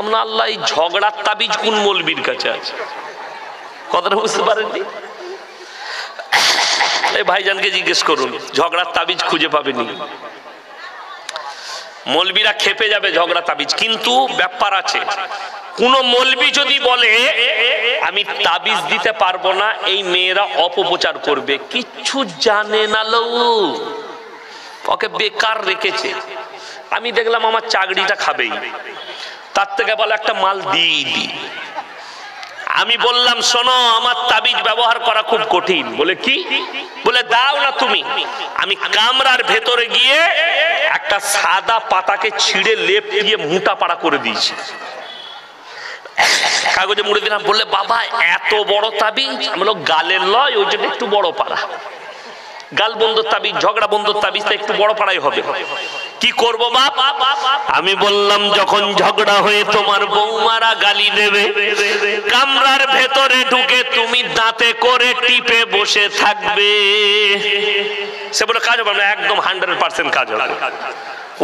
আমরা আল্লাহ এই ঝগড়ার তাবিজ কোন মৌলবীর কাছে আছে? কথাটা বুঝতে পারেননি? এই ভাইজানকে জিজ্ঞেস করুন, ঝগড়ার তাবিজ খুঁজে পাবেনি। মৌলবীরা খেপে যাবে ঝগড়া তাবিজ, কিন্তু ব্যাপার আছে। কোন মৌলবী যদি বলে আমি তাবিজ দিতে পারবো না, এই মেয়েরা অপপ্রচার করবে, কিচ্ছু জানে না লো, ওকে বেকার রেখেছে। আমি দেখলাম আমার চাকরিটা খাবেই, তার থেকে বলে একটা মাল দিয়ে দি। আমি বললাম শোনো, আমার তাবিজ ব্যবহার করা খুব কঠিন। বলে কি? বলে দাও না তুমি। আমি কামরার ভেতরে গিয়ে একটা সাদা পাতাকে ছিঁড়ে লেপ দিয়ে মোটা পাড়া করে দিয়েছি, কাগজে মুড়ে দিলাম। বললে বাবা এত বড় তাবিজ? আমি বললাম গালের লয়, ওই জন্য একটু বড় পাড়া। গাল বন্ধুর তাবিজ, ঝগড়া বন্ধুর তাবিজ, একটু বড় পাড়াই হবে। কি করবো বাপ? আমি বললাম যখন ঝগড়া হয়ে তোমার বৌমারা গালি দেবে, কামরার ভেতরে ঢুকে তুমি দাঁতে করে টিপে বসে থাকবে। সে বলে কাজ হবে না। একদম 100% কাজ হবে।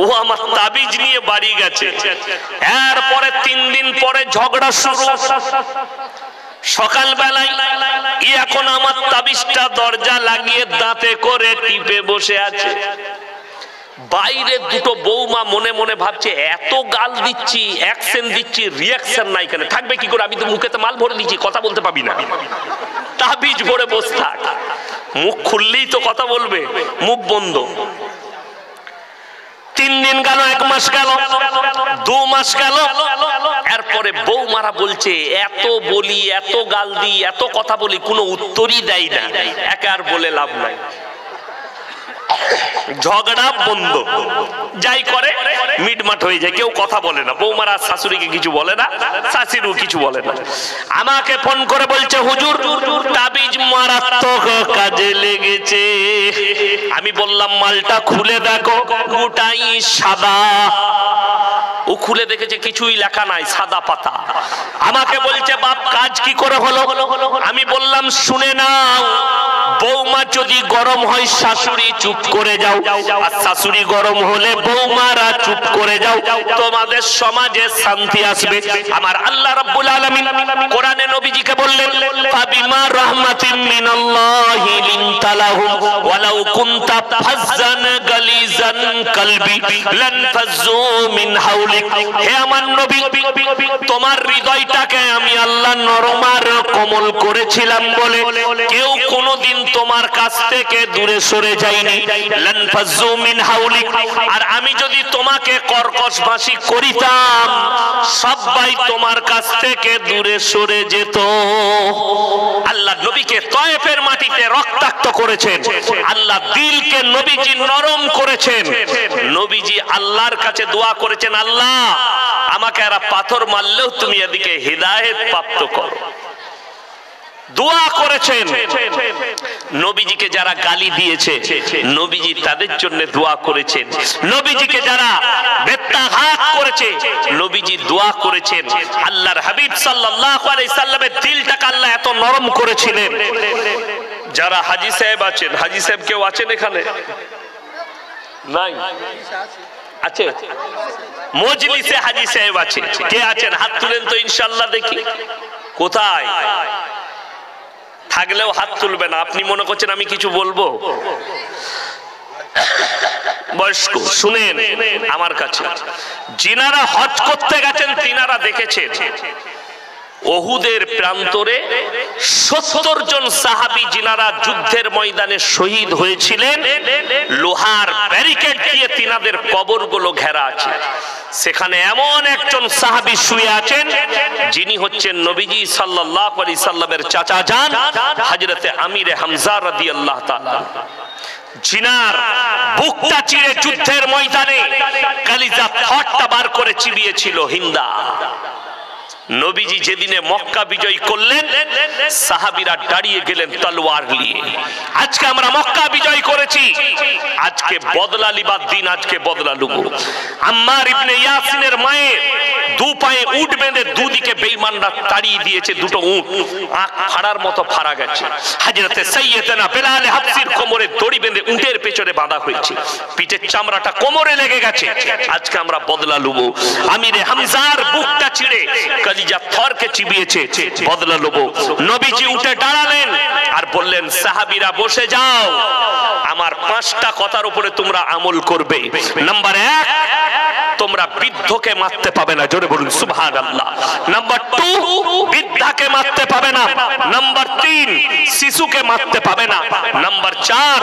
ও আমার তাবিজ নিয়ে বাড়ি গেছে। এরপরে 3 দিন পরে ঝগড়া শুরু। সকালবেলায় এখন আমার তাবিজটা দরজা লাগিয়ে দাঁতে করে টিপে বসে আছে। বাইরে দুটো বৌমা মনে মনে ভাবছে এত গাল দিচ্ছি, অ্যাকশন দিচ্ছি, রিয়াকশন নাই কেন? থাকবে কি করে? আমি তো মুখেতে মাল ভরে দিচ্ছি, কথা বলতে পাবি না। তাবিজ ভরে বসে থাক, মুখ খুললেই তো কথা বলবে, মুখ বন্ধ। 3 দিন গেল, 1 মাস গেল, 2 মাস গেল। এরপরে বৌমারা বলছে এত বলি, এত গাল দিই, এত কথা বলি, কোনো উত্তরই দেয় না। একে আর বলে লাভ নাই, ঝগড়া বন্ধ। যাই করে মিটমাট হয়ে যায়, কেউ কথা বলে না। বৌমারা শাশুড়িকে কিছু বলে না, শাশুড়িও কিছু বলে না। আমাকে ফোন করে বলছে হুজুর তাবিজ মারাত্মক কাজে লেগেছে। আমি বললাম মালটা খুলে দেখো, গোটাই সাদা। ও খুলে দেখেছে কিছুই লেখা নাই, সাদা পাতা। আমাকে বলছে বাপ কাজ কি করে হলো? আমি বললাম শুনে নাও, বৌমা যদি গরম হয় শাশুড়ি চুপ করে যাও, আর শাশুড়ি গরম হলে বৌমারা চুপ করে যাও, তোমাদের সমাজে শান্তি আসবে। আমার আল্লাহ রাব্বুল আলামিন কোরআনে নবীজিকে বললেন ফাবিমা রাহমাতিন মিনাল্লাহি লিনতা লাহুম ওয়ালাউ কুনতা ফাজ্জান গালিজান কলবি লান ফাজ্জু মিন হাওলিক। হে আমার নবী, তোমার হৃদয়টাকে আমি আল্লাহ নরম আর কোমল করেছিলাম বলে কেউ কোনোদিন তোমার কাছ থেকে দূরে সরে যায়নি। লান ফাজ্জু মিন হাওলিক। আর আমি যদি তোমাকে কর্কশ ভাষী করিতাম, সবাই তোমার কাছ থেকে দূরে সরে যেত। আল্লাহ নবীকে তয়েফের মাটিতে রক্তাক্ত করেছেন, আল্লাহ দিলকে নবীজি নরম করেছেন। নবীজি আল্লাহর কাছে দোয়া করেছেন, আল্লাহ আমাকে এরা পাথর মারলেও তুমি এদিকে হিদায়াত প্রাপ্ত করো। দোয়া করেছেন। নবীজিকে যারা গালি দিয়েছে নবীজি তাদের জন্য দোয়া করেছেন। নবীজিকে যারা বেত্তাঘাত করেছে নবীজি দোয়া করেছেন। আল্লাহর হাবিব সাল্লাল্লাহু আলাইহি সাল্লামের দিলটাকে আল্লাহ এত নরম করেছিলেন। যারা হাজী সাহেব আছেন, হাজী সাহেব কেউ আছেন এখানে? নাই? আছে? মজলিসে হাজী সাহেব আছে? কে আছেন? হাত তুলেন তো ইনশাআল্লাহ দেখি। কোথায়? থাকলেও হাত তুলবে না। আপনি মনে করছেন আমি কিছু বলবো? বয়স্ক শুনেন আমার কাছে, যিনারা হজ করতে গেছেন তিনারা দেখেছেন ওহুদের প্রান্তরে 70 জন সাহাবী যিনারা যুদ্ধের ময়দানে শহীদ হয়েছিলেন, লোহার ব্যারিকেড দিয়ে তিনাদের কবরগুলো ঘেরা আছে। সেখানে এমন একজন সাহাবী শুয়ে আছেন যিনি হচ্ছেন নবীজি সাল্লাল্লাহু আলাইহি সাল্লামের চাচা যান হযরতে আমিরে হামজা রাদিয়াল্লাহু তাআলা, জিনার বুকটা চিরে যুদ্ধের ময়দানে কালিজা থরটা বার করে চিবিয়েছিল হিন্দা। নবীজি যেদিনে মক্কা বিজয় করলেন সাহাবীরা দাঁড়িয়ে গেলেন তলোয়ার নিয়ে। আজকে আমরা মক্কা বিজয় করেছি, আজকে বদলা লিবার দিন, আজকে বদলা লুবো। আম্মার ইবনে ইয়াসিনের মায়ের দু পায়ে উট বেঁধে দুদিকে বেঈমানরা তাড়িয়ে দিয়েছে, দুটো উট আখ ফাড়ার মতো ফাড়া গেছে। হযরতে সাইয়েদনা বেলাল হাবশির কোমরে দড়ি বেঁধে উটের পেছনে বাঁধা হয়েছে, পিঠের চামড়াটা কোমরে লেগে গেছে। আজকে আমরা বদলা লুবো। আমিরে হামজার বুকটা ছিঁড়ে কলিজা থরকে চিবিয়েছে, বদলা লুবো। নবীজি উঠে দাঁড়ালেন আর বললেন, সাহাবীরা বসে যাও, আমার 5টা কথার উপরে তোমরা আমল করবে। নাম্বার 1, তোমরা বৃদ্ধকে মারতে পাবে না, জোরে বলুন সুবহানাল্লাহ। নাম্বার 2, বৃদ্ধাকে মারতে পাবে না। নাম্বার 3, শিশুকে মারতে পাবে না। নাম্বার 4,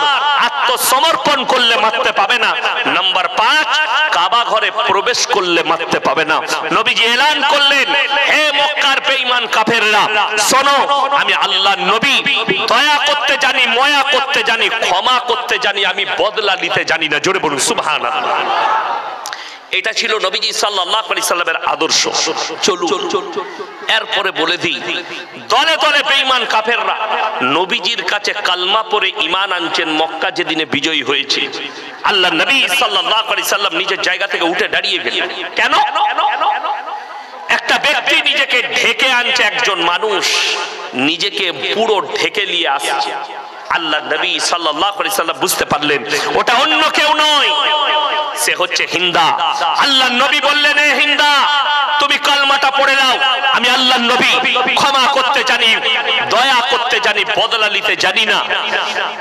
আত্মসমর্পণ করলে মারতে পাবে না। নাম্বার 5, কাবা ঘরে প্রবেশ করলে মারতে পাবে না। নবীজি এলান করলেন, হে মক্কার বেঈমান কাফেররা, শোনো, আমি আল্লাহর নবী, দয়া করতে জানি, মায়া করতে জানি, ক্ষমা করতে জানি, আমি বদলা নিতে জানি না, জোরে বলুন সুবহানাল্লাহ। এটা ছিল নবীজি সাল্লাল্লাহু আলাইহি সাল্লামের আদর্শ। চলুন এরপরে বলে দিই, দলে দলে বেঈমান কাফেররা নবীজির কাছে কালমা পড়ে ঈমান আনছেন মক্কা যেদিনে বিজয়ী হয়েছে। আল্লাহ নবী সাল্লাল্লাহু আলাইহি সাল্লাম নিজের জায়গা থেকে উঠে দাঁড়িয়ে গেলেন। কেন? একটা ব্যক্তি নিজেকে ঢেকে আনছে, একজন মানুষ নিজেকে পুরো ঢেকে নিয়ে আসছে। আল্লাহ নবী সাল্লাল্লাহু আলাইহি সাল্লাম বুঝতে পারলেন ওটা অন্য কেউ নয়, সে হচ্ছে হিন্দা। আল্লাহ নবী বললেন, এ হিন্দা, তুমি কালমাটা পড়ে নাও, আমি আল্লাহ নবী, ক্ষমা করতে জানি, দয়া করতে জানি, বদলা নিতে জানি না।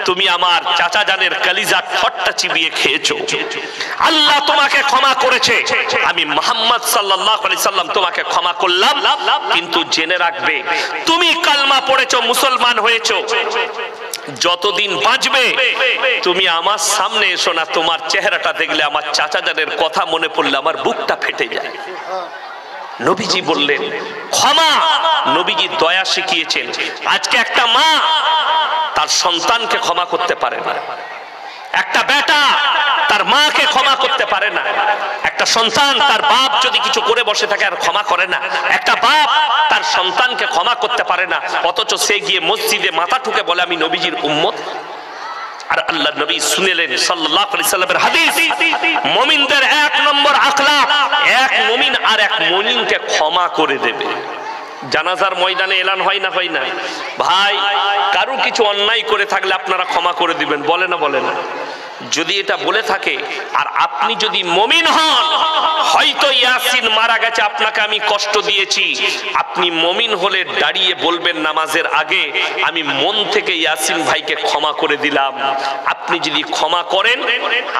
তুমি আমার চাচা জানের কলিজার ঠট্টা চিবিয়ে খেয়েছো, আল্লাহ তোমাকে ক্ষমা করেছে, আমি মুহাম্মদ সাল্লাল্লাহু আলাইহি সাল্লাম তোমাকে ক্ষমা করলাম। কিন্তু জেনে রাখবে, তুমি কালমা পড়েছো, মুসলমান হয়েছো, যতদিন বাঁচবে তুমি আমার সামনে এসো না, তোমার চেহারাটা দেখলে, আমার চাচা জানের কথা মনে পড়লে আমার বুকটা ফেটে যায়। নবীজি বললেন ক্ষমা। নবীজি দয়া শিখিয়েছেন। আজকে একটা মা তার সন্তানকে ক্ষমা করতে পারে না, একটা বেটা তার মাকে ক্ষমা করতে পারে না, একটা সন্তান তার বাপ যদি কিছু করে বসে থাকে আর ক্ষমা করে না, একটা বাপ তার সন্তানকে ক্ষমা করতে পারে না, অথচ সে গিয়ে মসজিদে মাথা ঠুকে বলে আমি নবীজির উম্মত। আর আল্লাহ নবী শুনেলেন সাল্লাল্লাহু আলাইহি সাল্লামের হাদিস, মুমিনদের 1 নম্বর আখলাক, এক মুমিন আর এক মুমিনকে ক্ষমা করে দেবে। জানাজার ময়দানে এলান হয় না, হয় না? ভাই, কারো কিছু অন্যায় করে থাকলে আপনারা ক্ষমা করে দিবেন, বলে না? বলে না? যদি এটা বলে থাকে আর আপনি যদি মুমিন হন, হয়তো ইয়াসিন মারা গেছে, আপনাকে আমি কষ্ট দিয়েছি, আপনি মুমিন হলে দাঁড়িয়ে বলবেন নামাজের আগে, আমি মন থেকে ইয়াসিন ভাইকে ক্ষমা করে দিলাম। আপনি যদি ক্ষমা করেন,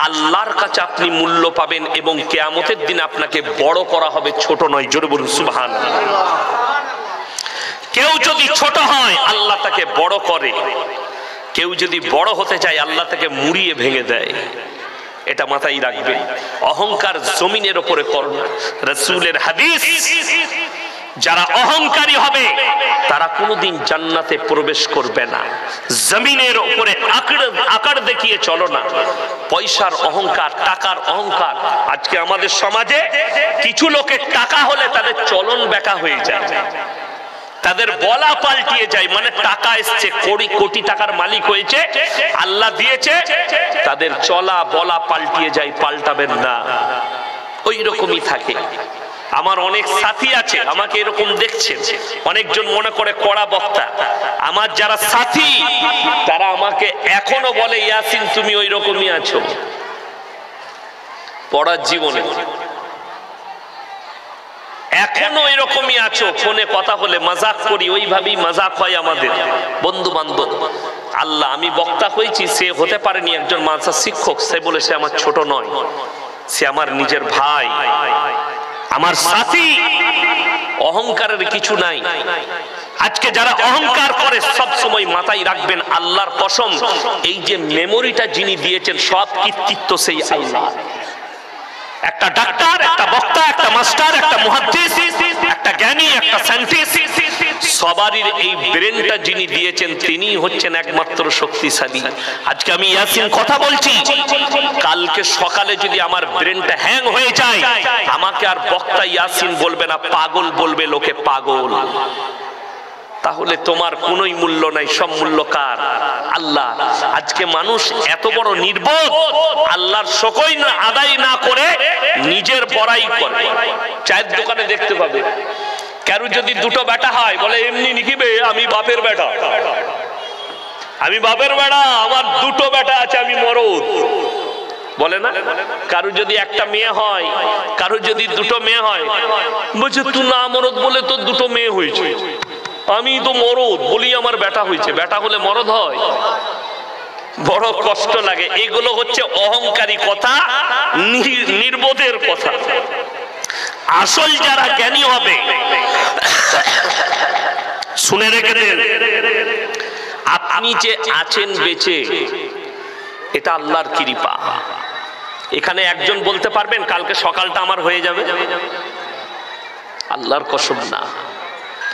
আল্লাহর কাছে আপনি মূল্য পাবেন এবং কিয়ামতের দিন আপনাকে বড় করা হবে, ছোট নয়। জোরে বলুন সুবহানাল্লাহ। কেউ যদি ছোট হয়, আল্লাহ তাকে বড় করে। কেউ যদি বড় হতে চায়, আল্লাহ তাকে মুড়িয়ে ভেঙে দেয়। এটা মাথায় রাখবেন। অহংকার জমিনের উপরে করোনা। রাসূলের হাদিস, যারা অহংকারী হবে তারা কোনোদিন জান্নাতে প্রবেশ করবে না। জমিনের উপরে আকার দেখিয়ে চলো না। পয়সার অহংকার, টাকার অহংকার। আজকে আমাদের সমাজে কিছু লোকের টাকা হলে তাদের চলন বেঁকা হয়ে যায়, তাদের বলা পাল্টিয়ে যায়। মানে টাকা এসছে, কোটি কোটি টাকার মালিক হয়েছে, আল্লাহ দিয়েছে, তাদের চলা বলা পাল্টিয়ে যায়। পাল্টাবেন না, ওই রকমই থাকে। আমার অনেক সাথী আছে, আমাকে এরকম দেখছেন, অনেকজন মনে করে কড়া বক্তা। আমার যারা সাথী তারা আমাকে এখনো বলে, ইয়াসিন তুমি ওই রকমই আছো। পড়ার জীবনে এখনো এরকমই আছো। ফোনে কথা হলে মাজাক করি, ওইভাবেই মাজাক হয় আমাদের বন্ধু বান্ধব। আল্লাহ, আমি বক্তা হয়েছি, সে হতে পারেনি একজন মাদ্রাসার শিক্ষক, সে বলে সে আমার ছোট নয়, সে আমার নিজের ভাই, আমার সাথী। অহংকারের কিছু নাই। আজকে যারা অহংকার করে, সব সময় মাথায় রাখবেন, আল্লাহর কসম, এই যে মেমোরিটা যিনি দিয়েছেন, সব কৃতিত্ব সেই আল্লাহ। একটা ডাক্তার, একটা বক্তা, একটা মাস্টার, একটা মুহাদ্দিস, একটা জ্ঞানী, একটা সায়েন্টিস্ট, সবারই এই ব্রেনটা যিনি দিয়েছেন তিনি হচ্ছেন একমাত্র শক্তিশালী। আজকে আমি ইয়াসিন কথা বলছি, কালকে সকালে যদি আমার ব্রেনটা হ্যাং হয়ে যায়, আমাকে আর বক্তা ইয়াসিন বলবে না, পাগল বলবে লোকে, পাগল। তাহলে তোমার কোনোই মূল্য নাই, সব মূল্য কার? আল্লাহ। আজকে মানুষ এত বড় নির্বোধ, আল্লাহর শকর আদায় না করে নিজের বড়াই করে। চায়ের দোকানে দেখতে পাবে কারো যদি দুটো বেটা হয়, বলে এমনি নিকিবে আমি বাপের বেটা, আমি বাপের বেটা, আমার দুটো বেটা আছে, আমি মরদ, বলে না? কারো যদি একটা মেয়ে হয়, কারো যদি দুটো মেয়ে হয়, বলছে তুই না মরদ বলে তোর দুটো মেয়ে হয়েছে, আমি তো মরদ বলি আমার বেটা হয়েছে। বেটা হলে মরদ হয়? বড় কষ্ট লাগে। এগুলো হচ্ছে অহংকারী কথা, নির্বোধের কথা। আসল যারা জ্ঞানী হবে, শুনে রেখে দেন, আপনি যে আছেন বেঁচে, এটা আল্লাহর কৃপা। এখানে একজন বলতে পারবেন কালকে সকালটা আমার হয়ে যাবে? আল্লাহর কসম না।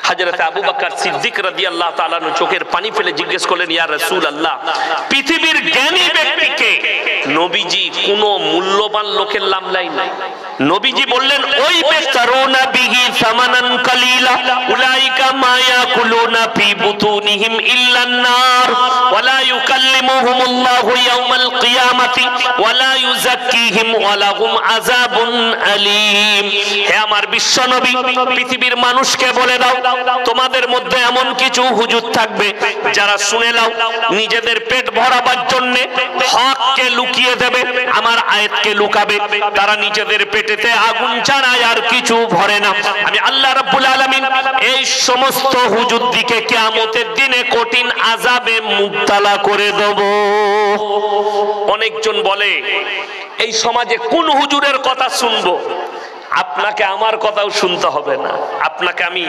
হযরত আবু বকর সিদ্দিক রাদিয়াল্লাহু তাআলা চোখের পানি ফেলে জিজ্ঞেস করলেন, ইয়া রাসূলুল্লাহ, পৃথিবীর জ্ঞানী ব্যক্তিকে নবীজি কোন মূল্যবান লোকের নাম নাই? নবীজি বললেন, ওই বেতারুনা বিহি সামানান কালিলা উলাইকা মা ইয়াকুলুনা ফি বুতুনিহিম ইল্লান নার ওয়া লা ইউকাল্লিমুহুমুল্লাহু ইয়াওমাল কিয়ামাতি ওয়া লা ইউযাক্কিহিম ওয়া লাহুম আযাবুন আলীম। হে আমার বিশ্বনবী, পৃথিবীর মানুষকে বলে দাও, তোমাদের মধ্যে এমন কিছু হুজুর থাকবে যারা শুনে নাও নিজেদের পেট ভরাবার জন্য হককে লুকিয়ে দেবে, আমার আয়াতকে লুকাবে, তারা নিজেদের পেটেতে আগুন ছাড়ায় আর কিছু ভরে না। আমি আল্লাহ রাব্বুল আলামিন এই সমস্ত হুজুর দিকে কিয়ামতের দিনে কঠিন আযাবে মুবতালা করে দেব। অনেকজন বলে এই সমাজে কোন হুজুরের কথা শুনবো? আপনাকে আমার কথাও শুনতে হবে না, আপনাকে আমি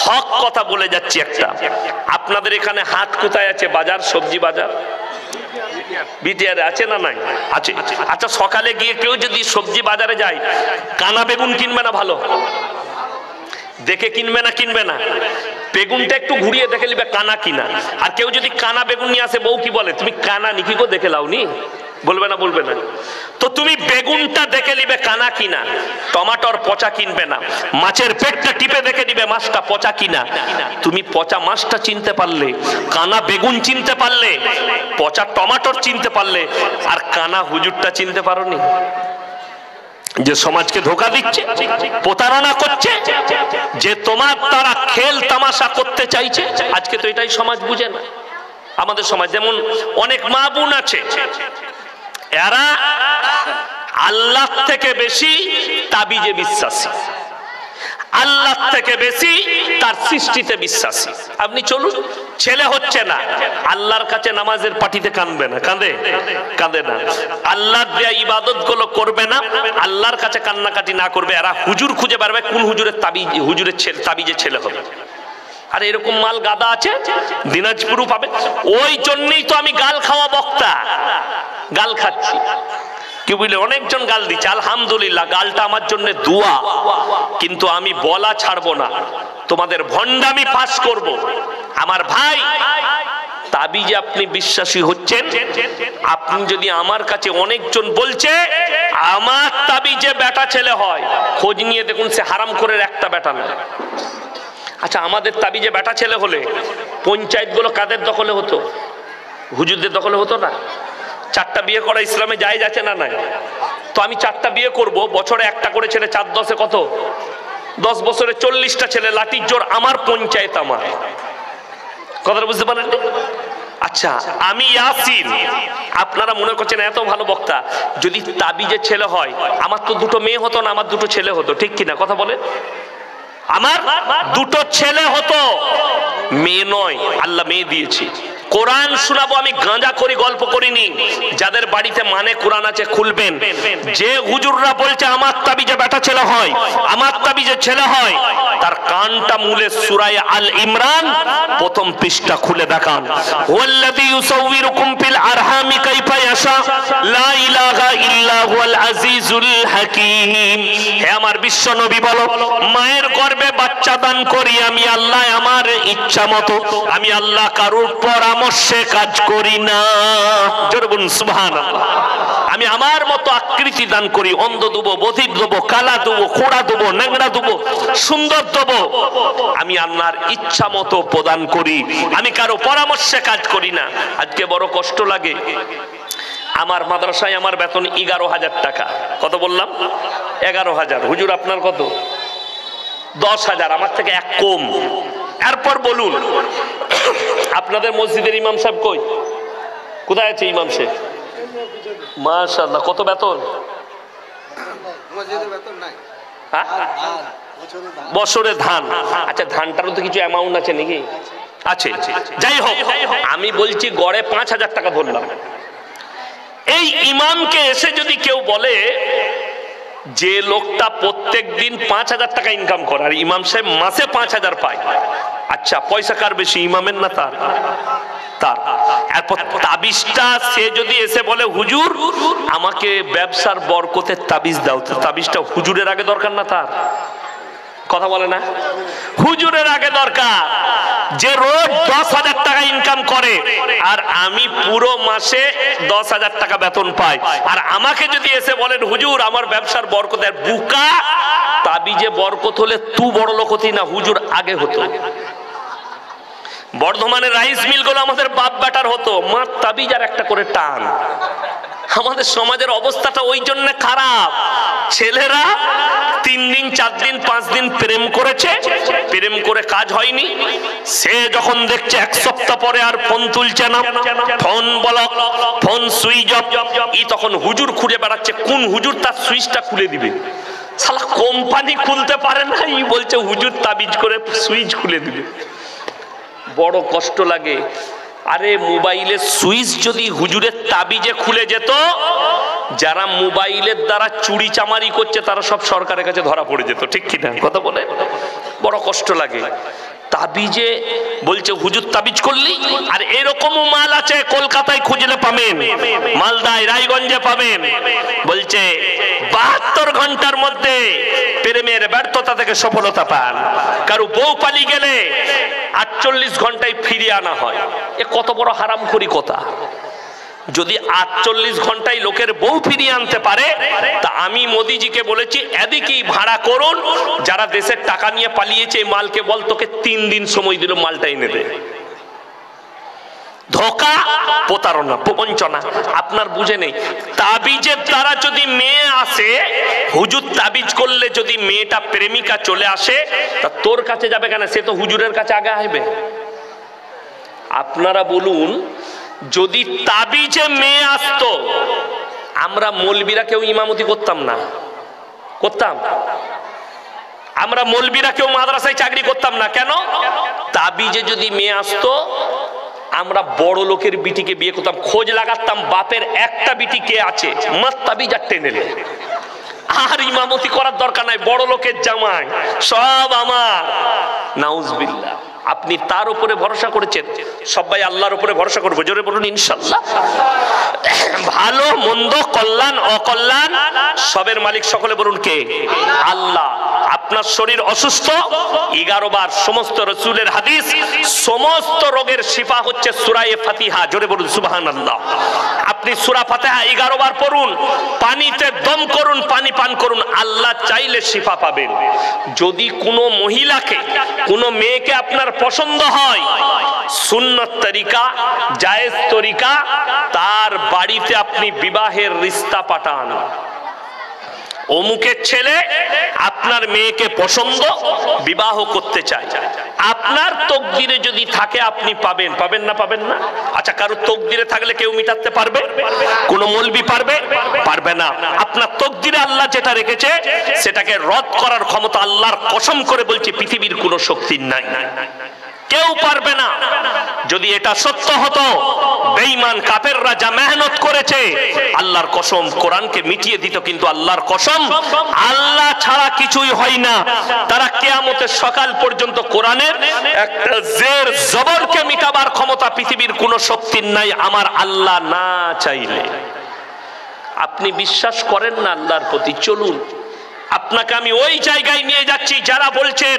হক কথা বলে যাচ্ছি একটা। আপনাদের এখানে হাট কোথায় আছে? বাজার, সবজি বাজার বিটিআরে আছে না? নাই আছে। আচ্ছা, সকালে গিয়ে কেউ যদি সবজি বাজারে যায়, কানা বেগুন কিনবে না? ভালো দেখে কিনবে না? কিনবে না? বেগুনটা একটু ঘুরিয়ে দেখে নিবে কানা কিনা। আর কেউ যদি কানা বেগুন নিয়ে আসে, বউ কি বলে, তুমি কানা নিকি গো, দেখে লাওনি? বলবে না? বলবে না? তো তুমি বেগুনটা দেখে নিবে কানা কিনা, টমাটোর পচা কিনবে না। মাছের পেটটা টিপে দেখে নিবে মাছটা পচা কিনা। তুমি পচা মাছটা চিনতে পারলে, কানা বেগুন চিনতে পারলে, পচা টমাটোর চিনতে পারলে, আর কানা হুজুরটা চিনতে পারোনি? যে সমাজকে ধোঁকা দিচ্ছে, প্রতারণা করছে, যে তোমার তারা খেল তামাশা করতে চাইছে। আজকে তো এটাই সমাজ বুঝে না। আমাদের সমাজ যেমন অনেক মা বোন আছে, এরা আল্লাহ থেকে বেশি তাবিজে বিশ্বাসী, আল্লাহ থেকে বেশি তার সৃষ্টিতে বিশ্বাসী। আপনি চলুন, ছেলে হচ্ছে না, আল্লাহর কাছে নামাজের পাটিতে কাঁদবে না? কাঁদে না। আল্লাহর দেয়া ইবাদত গুলো করবে না, আল্লাহর কাছে কান্নাকাটি না করবে। এরা হুজুর খুঁজে পারবে কোন হুজুরের তাবিজে ছেলে হবে। আর এরকম মাল গাদা আছে, দিনাজপুরও পাবে। ওই জন্যই তো আমি গাল খাওয়া বক্তা, গাল খাচ্ছি। কি বুঝলে? অনেকজন গাল দিচ্ছে, আলহামদুলিল্লাহ, গালটা আমার জন্য দোয়া, কিন্তু আমি বলা ছাড়বো না, তোমাদের ভণ্ডামি ফাঁস করব। আমার ভাই, তাবিজে আপনি বিশ্বাসী হচ্ছেন, আপনি যদি আমার কাছে, অনেকজন বলছে আমার তাবিজে বেটা ছেলে হয়, খোঁজ নিয়ে দেখুন সে হারাম করে একটা বেটা না। আচ্ছা, আমাদের তাবিজে বেটা ছেলে হলে পঞ্চায়েত গুলো কাদের দখলে হতো? হুজুরদের দখলে হতো না? 4টা বিয়ে করা ইসলামে জায়েজ আছে না নাই? তো আমি 4টা বিয়ে করব, বছরে একটা করে ছেলে, 4 10 কত? 10 বছরে 40টা ছেলে, লাঠির জোর আমার পঞ্চায়েত আমার। কথাটা বুঝতে পারেন? আচ্ছা, আমি ইয়াসিন, আপনারা মনে করছেন এত ভালো বক্তা, যদি তাবিজে ছেলে হয়, আমার তো দুটো মেয়ে হতো না, আমার দুটো ছেলে হতো, ঠিক কিনা? কথা বলে, আমার দুটো ছেলে হতো, মেয়ে নয়। আল্লাহ মেয়ে দিয়েছি। কোরআন শোনাবো, আমি গাঁজা করি, গল্প করিনি। যাদের বাড়িতে মানে কোরআন আছে খুলবেন। যে হুজুররা বলছে আমার তাবিজে বেটা ছেলে হয়, আমার তাবিজে ছেলে হয়, তার কানটা মুলে সূরা আল ইমরান প্রথম পৃষ্ঠা খুলে দেখান। ওয়াল্লাযী ইউসাউবিরুকুম ফিল আরহামি কাইফা ইয়াশা লা ইলাহা ইল্লা হুয়াল আজিজুল হাকীম। হে আমার বিশ্ব নবী, বলো মায়ের গর্ভে বাচ্চা বাচ্চা দান করি আমি আল্লাহ আমার ইচ্ছা মতো, আমি আল্লাহ কারোর পরামর্শে কাজ করি না। জোরে বলুন সুবহানাল্লাহ। আমি আমার মতো আকৃতি দান করি, অন্ধ দেবো, বধির দেবো, কালা দেবো, খোড়া দেবো, ন্যাংরা দেবো, সুন্দর দেবো, আমি আল্লাহর ইচ্ছা মতো প্রদান করি, আমি কারো পরামর্শে কাজ করি না। আজকে বড় কষ্ট লাগে, আমার মাদ্রাসায় আমার বেতন 11,000 টাকা। কত বললাম? 11,000। হুজুর আপনার কত? 10,000, আমার থেকে এক কম। এরপর বলুন আপনাদের মসজিদের ইমাম সাহেব কই? কোথায় আছে ইমাম সাহেব? মাশাআল্লাহ। কত বেতন? হ্যাঁ, বছরে ধান। আচ্ছা, ধানটারও তো কিছু অ্যামাউন্ট আছে নাকি? আছে। যাই হোক, আমি বলছি গড়ে 5,000 টাকা ধরলাম। এই ইমামকে এসে যদি কেউ বলে যে লোকটা প্রত্যেক দিন 5,000 টাকা ইনকাম করে আর ইমাম সাহেব মাসে 5,000 পায়, আচ্ছা পয়সা কার বেশি, ইমামের না তার? তার। এরপর তাবিজটা সে যদি এসে বলে হুজুর আমাকে ব্যবসার বরকতের তাবিজ দাও, তো তাবিজটা হুজুরের আগে দরকার না তার? কথা বলে না? হুজুরের আগে দরকার। যে রোজ 10,000 টাকা ইনকাম করে আর আমি পুরো মাসে 10,000 টাকা বেতন পাই, আর আমাকে যদি এসে বলেন হুজুর আমার ব্যবসার বরকতের, বুকা তাবিজে বরকত হলে তু বড় লোক হতি না, হুজুর আগে হতো। বর্ধমানের রাইস মিল গুলো আমাদের বাপ বেটার হতো, মার তাবিজ আর একটা করে টান। আমাদের সমাজের অবস্থাটা ওই জন্য খারাপ। ছেলেরা 3 দিন 4 দিন 5 দিন প্রেম করেছে, প্রেম করে কাজ হয়নি, সে যখন দেখছে 1 সপ্তাহ পরে আর ফোন তুলছে না, phone block, phone switch off, ই তখন হুজুর খুঁজে বেড়াচ্ছে কোন হুজুর তার সুইচটা খুলে দিবে। শালা কোম্পানি খুলতে পারে না, ই বলছে হুজুর তাবিজ করে সুইচ খুলে দিবে। বড় কষ্ট লাগে। আরে মোবাইলের সুইচ যদি হুজুরের তাবিজে খুলে যেত, যারা মোবাইলের দ্বারা চুরি চামারি করছে তারা সব সরকারের কাছে ধরা পড়ে যেত, ঠিক কিনা? কথা বলে বড় কষ্ট লাগে। তাবিজে বলছে হুজুর তাবিজ করলি। আর এরকমও মাল আছে কলকাতায় খুঁজলে পাবেন, মালদায় রায়গঞ্জে পাবেন, বলছে 72 ঘন্টার মধ্যে প্রেমের ব্যর্থতা থেকে সফলতা পান। কারো বউ পালিয়ে গেলে 48 ঘন্টায় ফিরিয়ে আনা হয়। এ কত বড় হারামখোরি কথা! যদি 48 ঘন্টায় লোকের বউ ফিরিয়ে আনতে পারে, তা আমি মোদিজিকে বলেছি এদিকেই ভাড়া করুন, যারা দেশের টাকা নিয়ে পালিয়েছে এই মালকে বল তোকে 3 দিন সময় দিল মালটা এনে দে। ধোঁকা, প্রতারণা, প্রবঞ্চনা আপনার বুঝে নেই। তাবিজের দ্বারা যদি মেয়ে আসে, হুজুর তাবিজ করলে যদি মেয়েটা প্রেমিকা চলে আসে, তা তোর কাছে যাবে কেন? সে তো হুজুরের কাছে আগে আসবে। আপনারা বলুন, যদি তাবিজে মেয়ে আসতো, আমরা মৌলবীরা কেউ ইমামতি করতাম না? করতাম? আমরা মৌলবীরা কেউ মাদ্রাসায় চাকরি করতাম না কেন? তাবিজে যদি মেয়ে আসতো, আমরা বড় লোকের বিটিকে বিয়ে করতাম, খোঁজ লাগাতাম বাপের একটা বিটি কে আছে, মাত তাবিজ আর টেনে নে। আর ইমামতি করার দরকার নাই, বড় লোকের জামাই সব আমার। নাউজুবিল্লাহ। আপনি তার উপরে ভরসা করেছেন, সবাই আল্লাহর উপরে ভরসা করবো। জোরে বলুন ইনশাআল্লাহ। ভালো মন্দ, কল্যাণ অকল্যাণ সবের মালিক সকলে বলুন কে? আল্লাহ। আপনার শরীর অসুস্থ, 11 বার সমস্ত রাসূলের হাদিস, সমস্ত রোগের শিফা হচ্ছে সূরা ফাতিহা। জোরে বলুন সুবহানাল্লাহ। আপনি সূরা ফাতিহা 11 বার পড়ুন, পানিতে দম করুন, পানি পান করুন, আল্লাহ চাইলে শিফা পাবেন। যদি কোনো মহিলাকে, কোনো মেয়েকে আপনার পছন্দ হয়, সুন্নত তরিকা, জায়েজ তরিকা, তার বাড়িতে আপনি বিবাহের রিশতা পাঠান। অমুকের ছেলে আপনার মেয়েকে পছন্দ, বিবাহ করতে চায়, আপনার তকদিরে যদি থাকে আপনি পাবেন। পাবেন না? পাবেন না? আচ্ছা, কারো তকদিরে থাকলে কেউ মিটাতে পারবে? কোন মৌলবি পারবে? পারবে না। আপনার তকদিরে আল্লাহ যেটা রেখেছে সেটাকে রদ করার ক্ষমতা আল্লাহর কসম করে বলছি পৃথিবীর কোনো শক্তি নাই, কেউ পারবে না। যদি এটা সত্য হতো, বেঈমান কাফেররা যা মেহনত করেছে আল্লাহর কসম কোরআনকে মিটিয়ে দিত, কিন্তু আল্লাহর কসম আল্লাহ ছাড়া কিছুই হয় না। তারা কিয়ামতের সকাল পর্যন্ত কোরআনের একটা জের জবরকে মিটাবার ক্ষমতা পৃথিবীর কোনো শক্তির নাই, আমার আল্লাহ না চাইলে। আপনি বিশ্বাস করেন না আল্লাহর প্রতি, চলুন আপনাকে আমি ওই জায়গায় নিয়ে যাচ্ছি যারা বলছেন,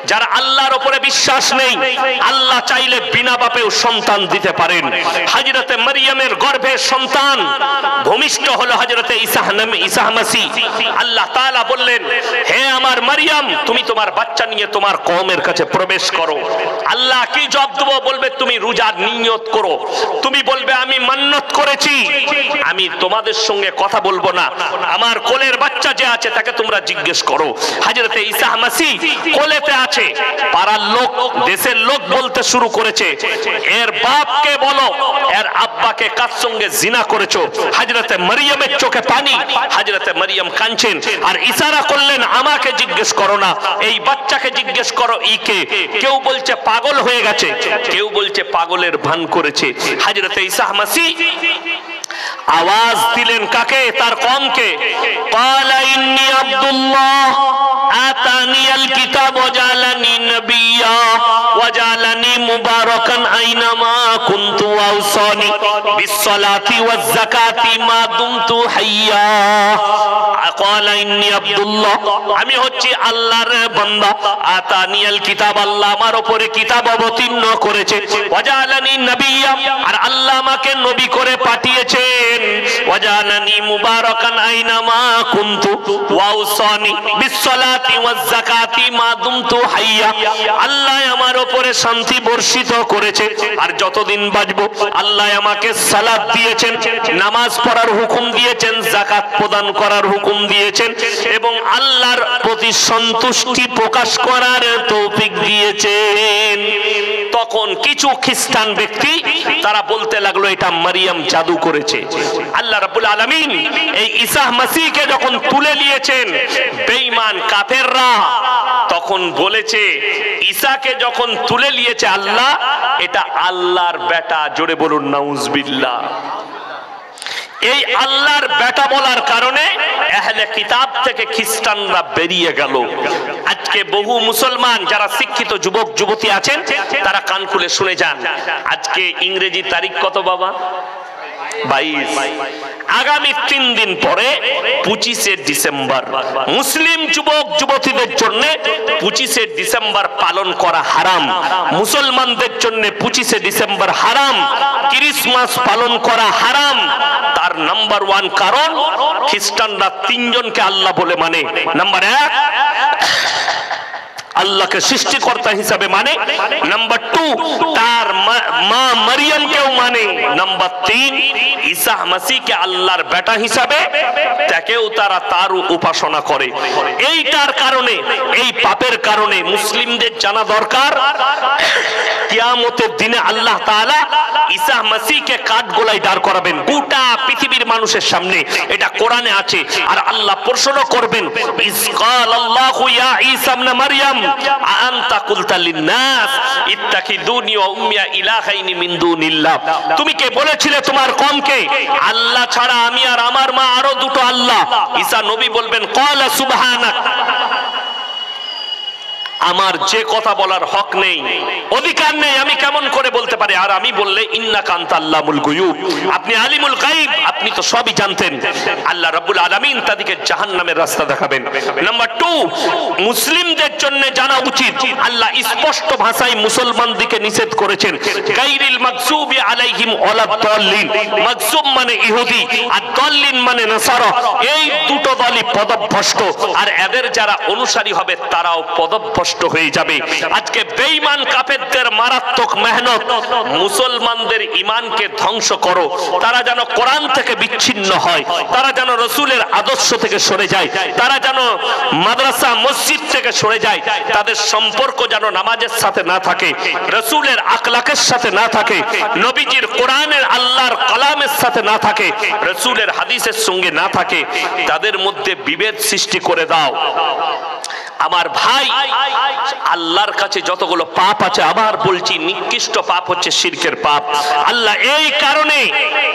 যারা আল্লাহর উপরে বিশ্বাস নেই, আল্লাহ চাইলে বিনা বাপেও সন্তান দিতে পারেন। হযরতে মারইয়ামের গর্ভে সন্তান ভূমিষ্ঠ হলো হযরতে ঈসা মাসীহ। আল্লাহ তাআলা বললেন, হে আমার মারইয়াম, তুমি তোমার বাচ্চা নিয়ে তোমার কওমের কাছে প্রবেশ করো। আল্লাহ কি জবাব দেব? বলবে তুমি রোজার নিয়ত করো। তুমি বলবে আমি মান্নত করেছি, আমি তোমাদের সঙ্গে কথা বলবো না, আমার কোলের বাচ্চা যে আছে তাকে তোমরা জিজ্ঞেস করো। হযরতে ঈসা মাসীহ কোলেতে আছে, পাড়ার লোক, দেশের লোক বলতে শুরু করেছে, এর বাপকে বলো, এর আব্বাকে কার সঙ্গে জিনা করেছো। হযরতে মারইয়ামের চোখে পানি, হযরতে মারইয়াম কাঁদছেন আর ইশারা করলেন, আমাকে জিজ্ঞেস করো না, এই বাচ্চাকে জিজ্ঞেস করো ইকে। কেউ বলছে পাগল হয়ে গেছে, কেউ বলছে পাগলের ভান করেছে। হযরতে ঈসা মাসীহ আওয়াজ দিলেন কাকে? তার কওমকে। ক্বালা ইন্নী আব্দুল্লাহ আতানিয়াল কিতাব ওয়া জালানি নাবিয়্যা ওয়া জালানি মুবারাকান আইনামা কুনতু ওয়া আওসানি বিস-সালাতি ওয়াজ-যাকাতি মা দুমতু হাইয়্যা। ক্বালা ইন্নী আব্দুল্লাহ, আমি হচ্ছি আল্লাহর বান্দা। আতানিয়াল কিতাব, আল্লাহ আমার উপরে কিতাব অবতীর্ণ করেছে। ওয়া জালানি নাবিয়্যা, আর আল্লাহ আমাকে নবী করে পাঠিয়েছেন। ওয়া জালানি মুবারাকান আইনামা কুনতু ওয়া আওসানি বিস-সালাতি ওয়াজ-যাকাতি মা দুমতু হাইয়্যা। আল্লাহ আমার উপরে শান্তি বর্ষিত করেছে, আর যতদিন বাঁচবো আল্লাহ আমাকে সালাত দিয়েছেন, নামাজ পড়ার হুকুম দিয়েছেন, যাকাত প্রদান করার হুকুম দিয়েছেন, এবং আল্লাহর প্রতি সন্তুষ্টি প্রকাশ করার তৌফিক দিয়েছেন। তখন কিছু খ্রিস্টান ব্যক্তি তারা বলতে লাগলো, এটা মারইয়াম জাদু করেছে। আল্লাহ রাব্বুল আলামিন এই ঈসা মাসীহকে যখন তুলে নিয়েছেন, বেঈমান কাফেররা তখন বলেছে, ঈসাকে যখন তুলে নিয়েছে আল্লাহ, এটা আল্লাহর বেটা। জোরে বলুন নাউজুবিল্লাহ। এই আল্লাহর বেটা বলার কারণে আহলে কিতাব থেকে খ্রিস্টানরা বেরিয়ে গেল। আজকে বহু মুসলমান যারা শিক্ষিত যুবক যুবতী আছেন, তারা কান খুলে শুনে যান। আজকে ইংরেজি তারিখ কত বাবা? 22। আগামী 3 দিন পরে 25শে ডিসেম্বর। মুসলিম যুবক যুবতীদের জন্য 25শে ডিসেম্বর পালন করা হারাম। মুসলমানদের জন্য 25শে ডিসেম্বর হারাম। ক্রিসমাস পালন করা হারাম। তার নাম্বার 1 কারণ, খ্রিস্টানরা 3 জনকে আল্লাহ বলে মানে। নাম্বার 1, আল্লাহকে সৃষ্টিকর্তা হিসাবে মানে। নাম্বার 2, তার মা মারইয়ামকেও মানে। নাম্বার 3, ঈসা মাসীহকে আল্লাহর বেটা হিসাবে তাকেও তারা তার উপাসনা করে। এইটার কারণে, এই পাপের কারণে মুসলিমদের জানা দরকার, কিয়ামতের দিনে আল্লাহ তাআলা ঈসা মাসীহকে কাঠগোলায় দাঁড় করাবেন গোটা পৃথিবীর মানুষের সামনে। এটা কোরআনে আছে। আর আল্লাহ প্রশ্ন করবেন, ইস ক্বালাল্লাহু ইয়া ঈসা ইবনে মারইয়াম আনতা কুলতা লিন-নাস ইত্তাখিদুনি ওয়া উম্মিয়া ইলাহাইনি মিন দুনিল্লাহ। তুমি কে বলেছিলে তোমার কওমকে আল্লাহ ছাড়া আমি আর আমার মা আরো দুটো আল্লাহ? ঈসা নবী বলবেন, ক্বালা সুবহানাক, আমার যে কথা বলার হক নেই, অধিকার নেই, আমি কেমন করে বলতে পারি? আর আমি বললে, ইন্নাকা আনতা আল্লামুল গায়ুব, আপনি আলিমুল গায়ব, আপনি তো সবই জানতেন। আল্লাহ রাব্বুল আলামিন তাদেরকে জাহান্নামের রাস্তা দেখাবেন। নাম্বার 2, মুসলিমদের জন্য জানা উচিত, আল্লাহ স্পষ্ট ভাষায় মুসলমানদেরকে নিষেধ করেছেন, গায়রিল মাগযুবি আলাইহিম ওয়ালাদ-দাল্লিন। মাগযুব মানে ইহুদি, আর দাল্লিন মানে নাসারা। এই দুটো দলই পদভ্রষ্ট, আর এদের যারা অনুসারী হবে তারাও পদভ্রষ্ট হয়ে যাবে। আজকে বেঈমান কাফেরদের মারাত্মক মেহনত, মুসলমানদের ঈমানকে ধ্বংস করো, তারা যেন কোরআন থেকে বিচ্ছিন্ন হয়, তারা যেন রাসূলের আদর্শ থেকে সরে যায়, তারা যেন মাদ্রাসা মসজিদ থেকে সরে যায়, তাদের সম্পর্ক যেন নামাজের সাথে না থাকে, রাসূলের আখলাকের সাথে না থাকে, নবীজির কোরআনের আল্লাহর কালামের সাথে না থাকে, রাসূলের হাদিসের সঙ্গে না থাকে, তাদের মধ্যে বিভেদ সৃষ্টি করে দাও। আমার ভাই, আল্লাহর কাছে যতগুলো পাপ আছে, আবার বলছি, নিকৃষ্ট পাপ হচ্ছে শিরকের পাপ। আল্লাহ এই কারণে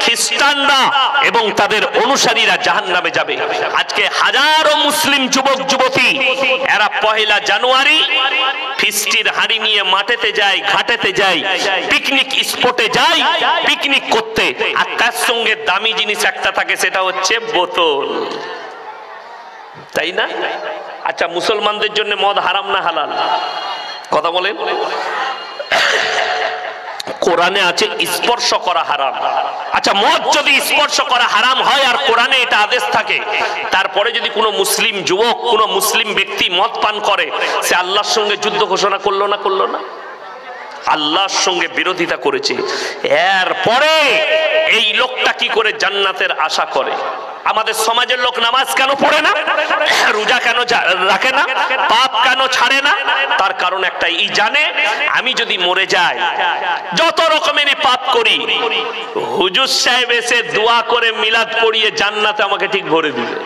খ্রিস্টানরা এবং তাদের অনুসারীরা জাহান্নামে যাবে। আজকে হাজারো মুসলিম যুবক যুবতী এরা 1 জানুয়ারি ফিস্টির হাঁড়ি নিয়ে মাঠেতে যায়, ঘাটেতে যায়, পিকনিক স্পটে যায় পিকনিক করতে, আর তার সঙ্গে দামি জিনিস একটা থাকে, সেটা হচ্ছে বোতল। তাই না? আচ্ছা, মুসলমানদের জন্য মদ হারাম না হালাল? কথা বলেন। কোরআনে আছে স্পর্শ করা হারাম। আচ্ছা, মদ যদি স্পর্শ করা হারাম হয় আর কোরআনে এটা আদেশ থাকে, তারপরে যদি কোনো মুসলিম যুবক, কোনো মুসলিম ব্যক্তি মদ পান করে, সে আল্লাহর সঙ্গে যুদ্ধ ঘোষণা করলো না? করলো না? আল্লাহর সঙ্গে বিরোধিতা করেছে। এরপরে এই লোকটা কি করে জান্নাতের আশা করে? আমাদের সমাজের লোক নামাজ কেন পড়ে না, রোজা কেন রাখে না, পাপ কেন ছাড়ে না? তার কারণ একটাই, ই জানে আমি যদি মরে যাই, যত রকমেরই পাপ করি, হুজুর সাহেব এসে দোয়া করে মিলাদ পড়িয়ে জান্নাতে আমাকে ঠিক ভরে দিবে।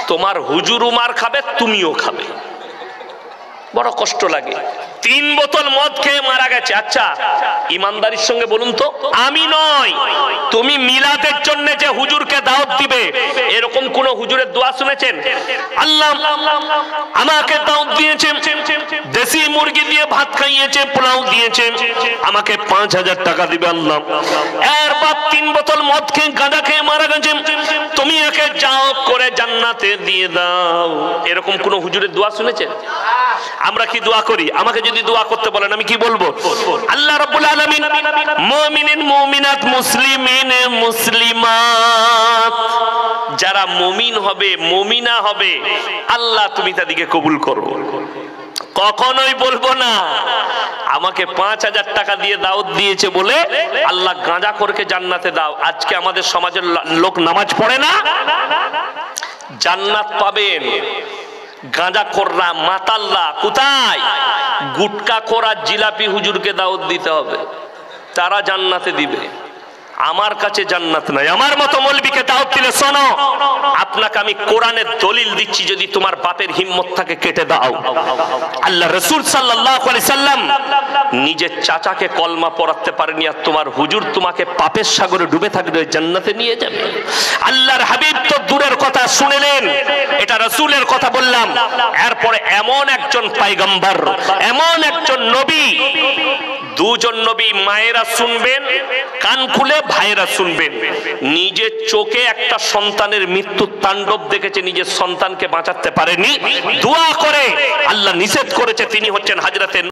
তোমার হুজুরও মার খাবে, তুমিও খাবে। বড় কষ্ট লাগে। 3 বোতল মদ খেয়ে মারা গেছে। আচ্ছা, ইমানদারির সঙ্গে বলুন তো, আমি নয়, তুমি মিলাদের জন্য যে হুজুরকে দাওয়াত দিবে, এরকম কোন হুজুরের দোয়া শুনেছেন? আল্লাহ আমাকে দাওয়াত দিয়েছে, দেশি মুরগি দিয়ে ভাত খাইয়েছে, পোলাও দিয়েছে, আমাকে 5000 টাকা দিবে আল্লাহ। এর বাপ 3 বোতল মদ খেয়ে গাঁজা খেয়ে মারা গেছে, তুমি একে যাও করে জান্নাতে দিয়ে দাও। এরকম কোন হুজুরের দোয়া শুনেছেন? আমরা কি দোয়া করি? আমাকে যদি দোয়া করতে বলেন আমি কি বলবো? আল্লাহ রাব্বুল আলামিন মুমিনিন মুমিনাত মুসলিমিন মুসলিমাত, যারা মুমিন হবে, মুমিনা হবে, আল্লাহ তুমি তাদেরকে কবুল করো। কখনোই বলবো না আমাকে 5000 টাকা দিয়ে দাওয়াত দিয়েছে বলে আল্লাহ গাঁজাখোরকে জান্নাতে দাও। আজকে আমাদের সমাজের লোক নামাজ পড়ে না, জান্নাত পাবেন। গাঁজাখোররা, মাতাল্লা কোথায়? গুটকাখোর আর জিলাপি হুজুরকে দাওয়াত দিতে হবে, তারা জান্নাতে দিবে। আমার কাছে জান্নাত নাই। আমার মতো মৌলবীকে দাওয়াত দিলে, শোনো, আপনাকে আমি কোরআনের দলিল দিচ্ছি, যদি তোমার বাপের হিম্মত থাকে কেটে দাও। আল্লাহ রাসূল সাল্লাল্লাহু আলাইহি সাল্লাম নিজের চাচাকে কলমা পড়াতে পারেনি, আর তোমার হুজুর তোমাকে পাপের সাগরে ডুবে থাকলে জান্নাতে নিয়ে যাবে। আল্লাহর হাবিব তো দূরের কথা শুনলেন, এটা রাসূলের কথা বললাম। এরপরে এমন একজন পয়গম্বর, এমন একজন নবী, দুজন নবী, মায়েরা শুনবেন কান খুলে, ভাইয়েরা শুনবেন। নিজের চোখে একটা সন্তানের মৃত্যুর তাণ্ডব দেখেছে, নিজের সন্তানকে বাঁচাতে পারেনি, দোয়া করে আল্লাহ নিষেধ করেছে। তিনি হচ্ছেন হযরতে